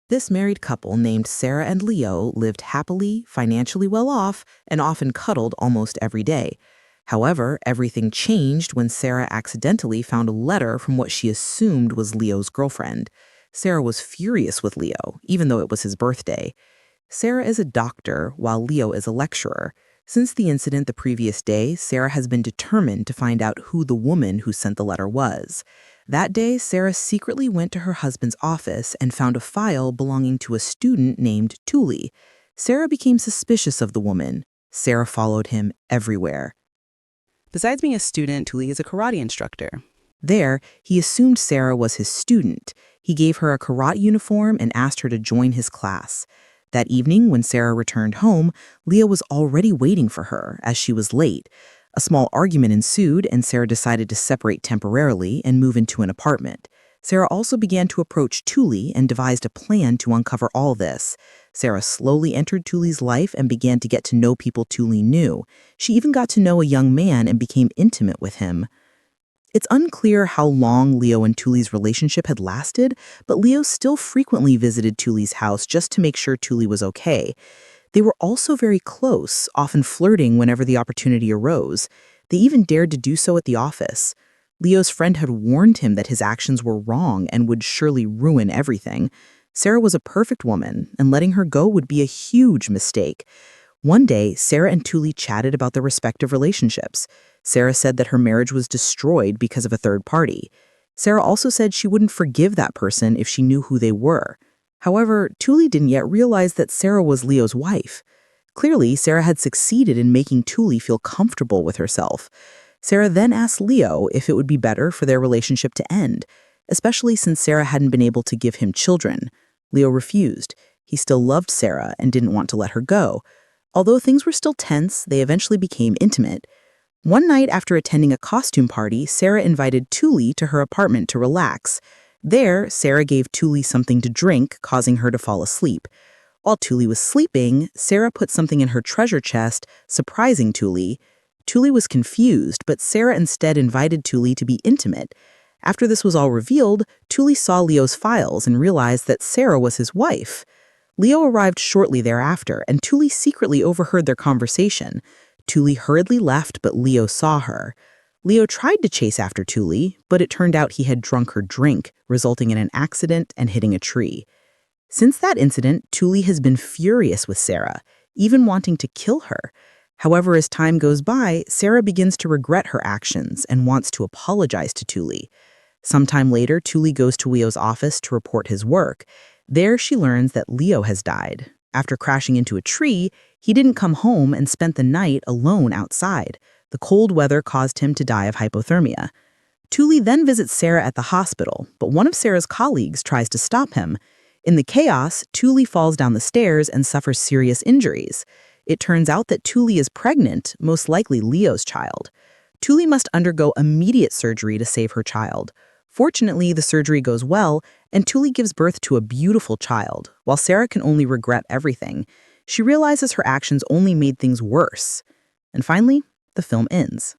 This married couple named Sarah and Leo lived happily, financially well off, and often cuddled almost every day. However, everything changed when Sarah accidentally found a letter from what she assumed was Leo's girlfriend. Sarah was furious with Leo, even though it was his birthday. Sarah is a doctor, while Leo is a lecturer. Since the incident the previous day, Sarah has been determined to find out who the woman who sent the letter was. That day, Sarah secretly went to her husband's office and found a file belonging to a student named Thule. Sarah became suspicious of the woman. Sarah followed him everywhere. Besides being a student, Thule is a karate instructor. There, he assumed Sarah was his student. He gave her a karate uniform and asked her to join his class. That evening, when Sarah returned home, Leah was already waiting for her, as she was late. A small argument ensued, and Sarah decided to separate temporarily and move into an apartment. Sarah also began to approach Thule and devised a plan to uncover all this. Sarah slowly entered Thule's life and began to get to know people Thule knew. She even got to know a young man and became intimate with him. It's unclear how long Leo and Thule's relationship had lasted, but Leo still frequently visited Thule's house just to make sure Thule was okay. They were also very close, often flirting whenever the opportunity arose. They even dared to do so at the office. Leo's friend had warned him that his actions were wrong and would surely ruin everything. Sarah was a perfect woman, and letting her go would be a huge mistake. One day, Sarah and Thule chatted about their respective relationships. Sarah said that her marriage was destroyed because of a third party. Sarah also said she wouldn't forgive that person if she knew who they were. However, Thule didn't yet realize that Sarah was Leo's wife. Clearly, Sarah had succeeded in making Thule feel comfortable with herself. Sarah then asked Leo if it would be better for their relationship to end, especially since Sarah hadn't been able to give him children. Leo refused. He still loved Sarah and didn't want to let her go. Although things were still tense, they eventually became intimate. One night after attending a costume party, Sarah invited Thule to her apartment to relax. There, Sarah gave Thule something to drink, causing her to fall asleep. While Thule was sleeping, Sarah put something in her treasure chest, surprising Thule. Thule was confused, but Sarah instead invited Thule to be intimate. After this was all revealed, Thule saw Leo's files and realized that Sarah was his wife. Leo arrived shortly thereafter, and Thule secretly overheard their conversation. Thule hurriedly left, but Leo saw her. Leo tried to chase after Thule, but it turned out he had drunk her drink, resulting in an accident and hitting a tree. Since that incident, Thule has been furious with Sarah, even wanting to kill her. However, as time goes by, Sarah begins to regret her actions and wants to apologize to Thule. Sometime later, Thule goes to Leo's office to report his work. There, she learns that Leo has died. After crashing into a tree, he didn't come home and spent the night alone outside. The cold weather caused him to die of hypothermia. Thule then visits Sarah at the hospital, but one of Sarah's colleagues tries to stop him. In the chaos, Thule falls down the stairs and suffers serious injuries. It turns out that Thule is pregnant, most likely Leo's child. Thule must undergo immediate surgery to save her child. Fortunately, the surgery goes well, and Thule gives birth to a beautiful child, while Sarah can only regret everything. She realizes her actions only made things worse. And finally, the film ends.